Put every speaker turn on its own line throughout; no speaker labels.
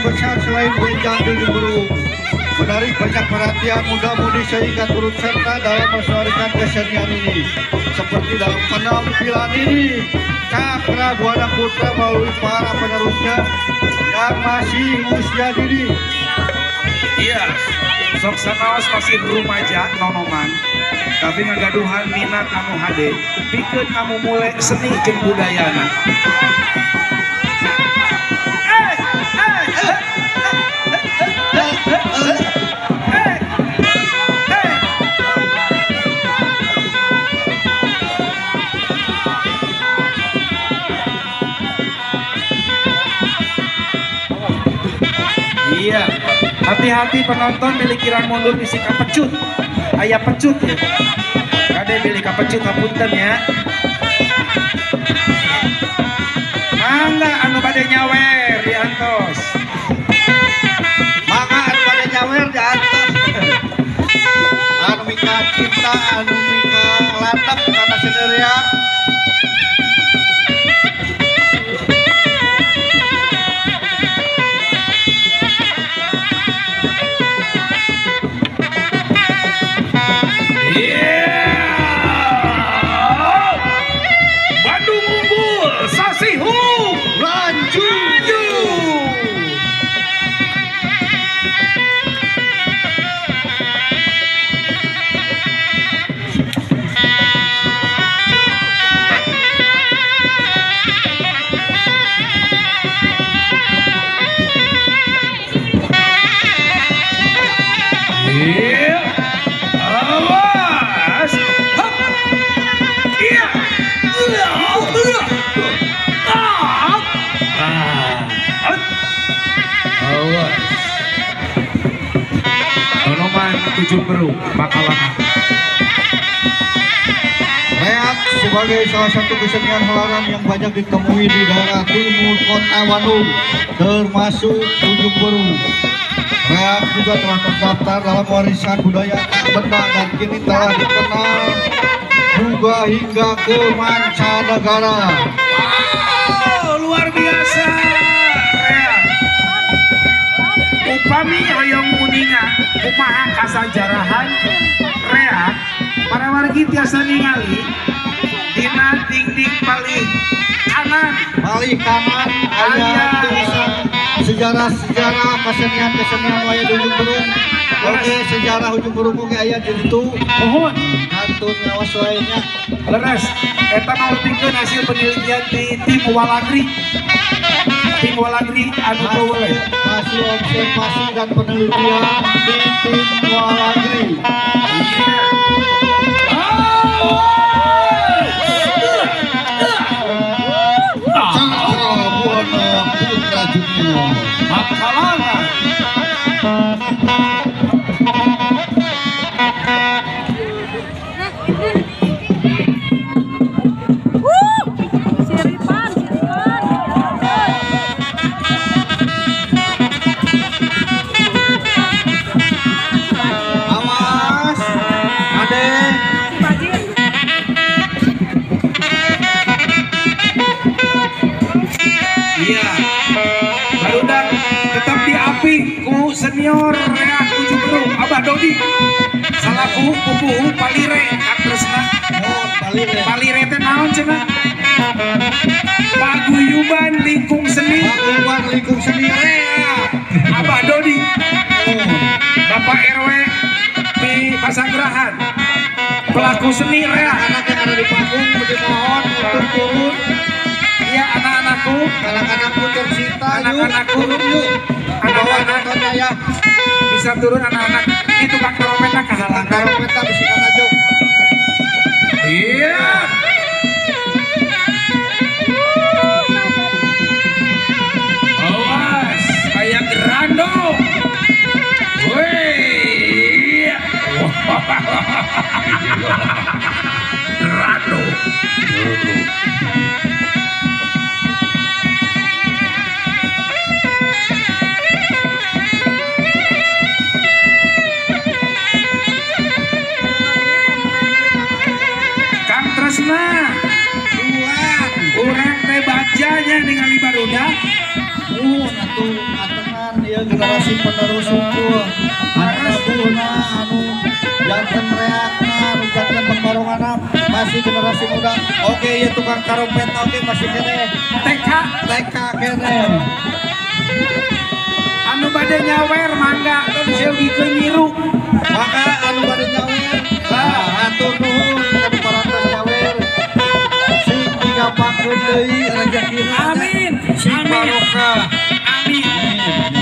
yang besar selain Benjang Dujung Burung. Menarik banyak perhatian muda-mudi sehingga turut serta dalam melestarikan kesenian ini. Seperti dalam penampilan ini, Cakra Buana Putra melalui para penerusnya yang masih usia dini.
Iya, sok sanaos masih rumaja nonoman, tapi ngagaduhan minat anu hade, pikeun kamu mulai seni jeung budayana. Iya, hati-hati penonton pilih kirang mundur isi kapecut. Aya pecut ya. Kade pilih kapecut hapunten ya. Mangga anu bade nyawer diantos.
Maka anu bade nyawer diantos. Anu mika cinta, anu mika latap karena sederia.
Ujung Berung Bakalan.
Reak sebagai salah satu kesenian helaran yang banyak ditemui di daerah timur kota Bandung, termasuk Ujung Berung. Reak juga telah terdaftar dalam warisan budaya tak benda dan kini telah dikenal juga hingga ke mancanegara.
Wow, luar biasa. Reak. Upami hoyong kuningan kumaha kasajarahan reak para wargi tiasa ningali dina dinding paling kanan
ayat tulisan sejarah-sejarah kesenian wayang Ujung Berung. Oke, sejarah Ujung Berung oke ayat di situ.
Mohon
Kantun ngawas wayangnya.
leres eta ngaultikeun hasil penelitian di tim Walagri. Tim Walagri anu boleh
Hasil observasi dan penelitian di tim Walagri. Cakra Buana Putra Junior.
Bakalangan. Iya, barudak tetap diapi ku senior Reak Ujung Berung Abah Dodi salaku pupuhu palire aktresna.
Oh,
Palire teh naon cenah? Paguyuban lingkung seni Reak Abah Dodi. Bapak RW di Pasanggerahan pelaku seni Reak.
Anak yang ada di panggung mohon untuk turun.
Iya, anak-anakku
tercinta,
anak-anakku
anak-anak ya
bisa turun anak-anak ini tukang trompetnya kehalangan.
Trompetnya bisikan aja.
Iya. Awas, kayak Gerando. Wih. Gerando. Tresna urang teh bacanya ningali barudak
Atuh atengan ieu generasi penerus unggul anu buhna anu janten reakna anu janten pengorongana masih generasi muda. Oke ieu tukang karompet oke masih kene TK kene
anu bade nyawer mangga teh diseugikeun nyiru
maka anu bade nyawer atur nuhun kami parantos nyawer sing digampangkeun deui rezekina
amin
sing barokah
amin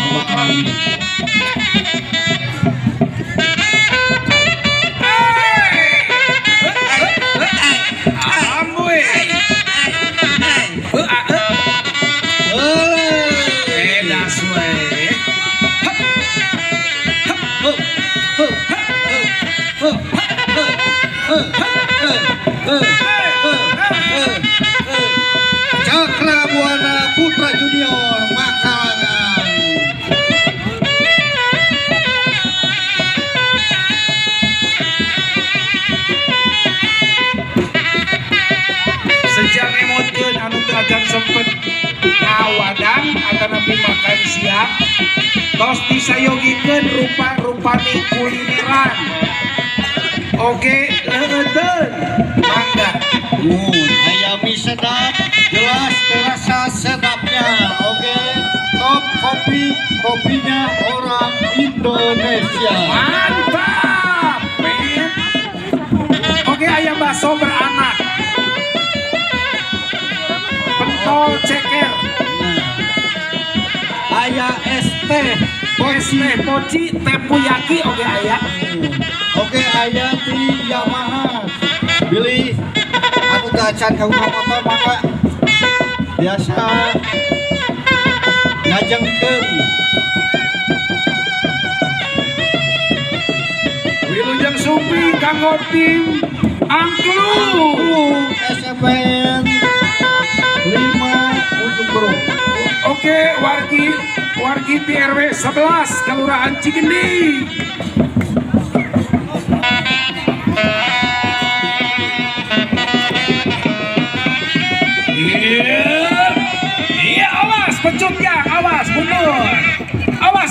Cakra Buana Putra Junior Makalangan.
sejak emotkeun anu terajan sempet ngawadang atau nabi makan siang tos disayogikeun rupa-rupani kulineran oke leueteun mangga
Ayam mie sedap, jelas terasa sedapnya. Oke, top kopinya orang Indonesia.
mantap men oke ayam bakso beranak pentol ceker
Ayah ST,
poci tepuyaki oke ayah
Oke, ayah di Yamaha. Billy, aku tacan kamu motor maka biasa ngajengkeun.
Wilujeng Sumpi kanggo tim Angklung
SMN 5 untuk bro.
oke wargi ti RW 11 Kelurahan Cikendi iya awas pecutnya awas mundur awas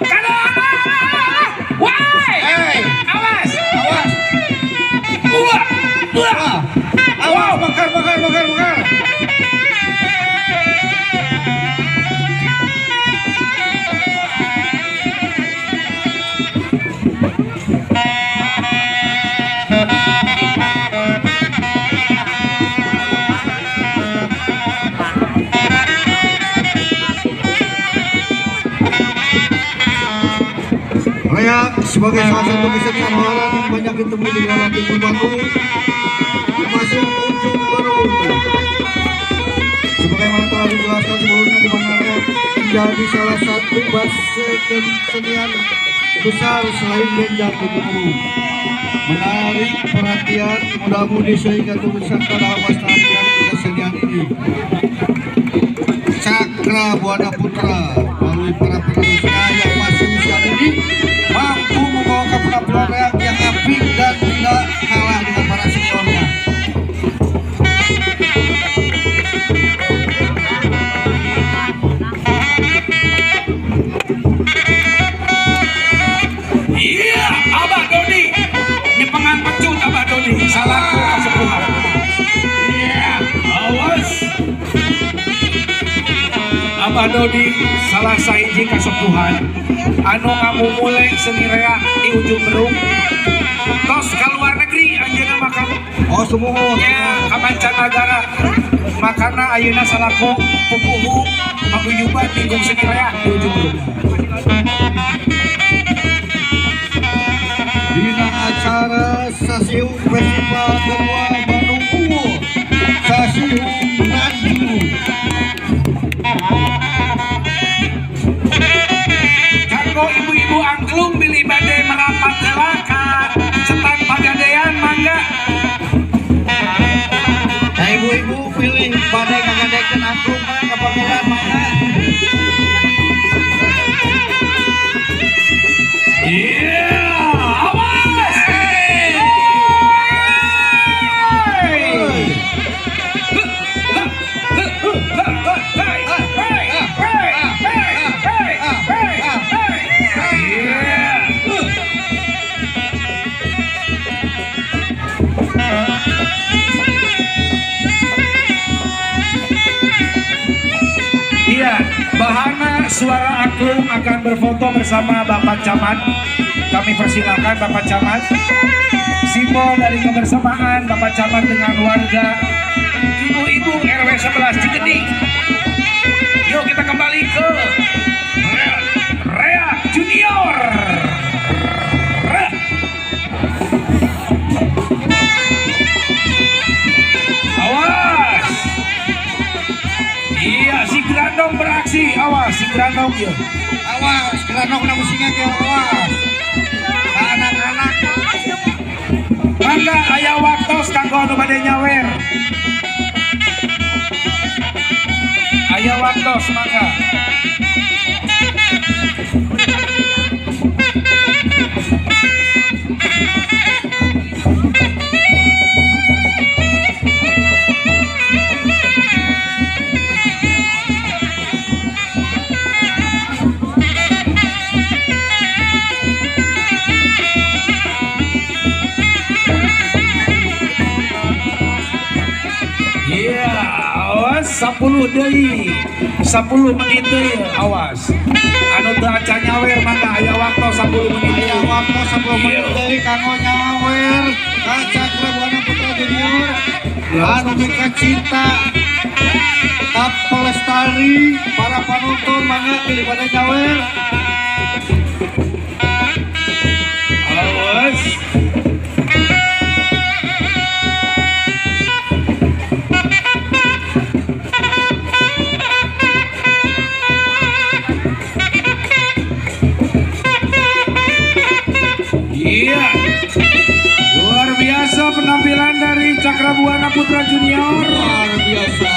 kanan woi awas
Awas, bakar. Raya sebagai salah satu kesenian halaran yang banyak ditemui di dalam Timur Bandung, termasuk ujung berung. Sebagaimana telah dijelaskan sebelumnya, di mana Raya menjadi salah satu base kesenian besar selain benjang di tubuh. Menarik perhatian muda-mudi sehingga turut serta dalam pelestarian kesenian ini. Cakra Buana Putra melalui para penerusnya yang masih usia ini mampu membawakan penampilan yang apik dan tidak kalah dengan para seniornya.
iya Abah Doni nyepengan pecut Abah Doni salaku kasepuhan iya awas Abah Dodi salah sahiji kasepuhan anu ngamumule seni rea di ujung berung tos ke luar negeri anjeunna makan
Oh semua.
ya ka mancanagara makana ayeuna salaku pupuhu paguyuban minggu seni rea di ujung berung
Dina acara Sasiung Festival kedua Bandung Ungu Sasiung Nanju.
kanggo ibu-ibu angklung bilih bade merapat heula ka setan pagadean mangga
Nah ibu-ibu pilih pada ngagadeken aku mah kepameran mana.
iya awas Suara Agung akan berfoto bersama Bapak Camat. Kami persilakan Bapak Camat. Simbol dari kebersamaan Bapak Camat dengan warga ibu-ibu RW 11 Cikeni. Yuk kita kembali ke Rea Junior. Rea. Awas. Iya, si Grandong beraksi. Awas, si Grandong ya.
Awas, Grandong na musingan kayo, awas. Anak-anak.
Mangga aya waktos kanggo anu bade nyawer. Aya waktos mangga. Iya, awas 10 deui. 10 menit deui, awas. Anu teu acan nyawer mangga aya waktu 10 menit.
Aya waktu 10 menit dari kanggo nyawer ka Cakrabuana Putra Junior. Anu mika cinta Tap Pelestari para penonton mangga pilih pada nyawer.
Awas. Iya, luar biasa penampilan dari Cakrabuana Putra Junior.
Luar biasa.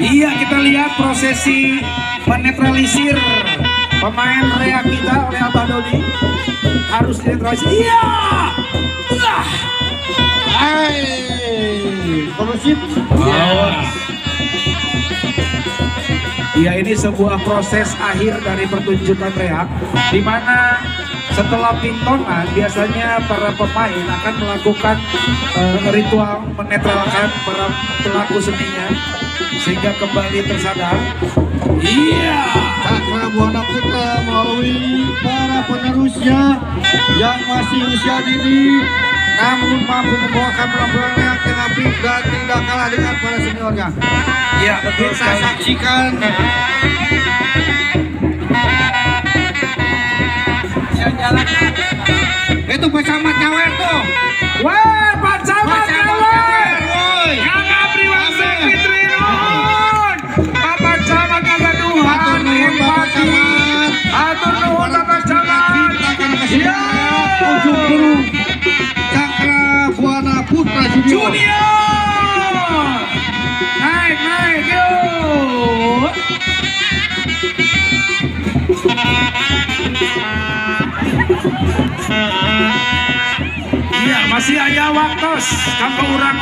Iya, kita lihat prosesi menetralisir pemain Rea kita oleh Abah Dodi. Harus dinetralisir. Iya.
Hai, kondusif.
Iya, ini sebuah proses akhir dari pertunjukan Rea, di mana setelah pintongan biasanya para pemain akan melakukan ritual menetralkan para pelaku seninya sehingga kembali tersadar. Iya.
Cakrabuana Putra melalui para penerusnya yang masih usia dini namun mampu membawakan penampilan yang kreatif dan tidak kalah dengan para seniornya.
Iya, betul
Kita
sekali.
saksikan itu pecamat nyawer tuh.
Wah, Pak Camat
Pecamat
nyawer.
nyawer, woi.
Kang Abri Wangsa Fitri Nun. Bapak Camat ngagaduhan.
Hatur nuhun Bapak Camat.
Hatur nuhun Bapak Camat.
Kita akan kasih
Iya.
ujung guru Cakrabuana Putra Junior.
Junior. Naik, naik, yuk. Iya, masih ada waktu. Kanggo urang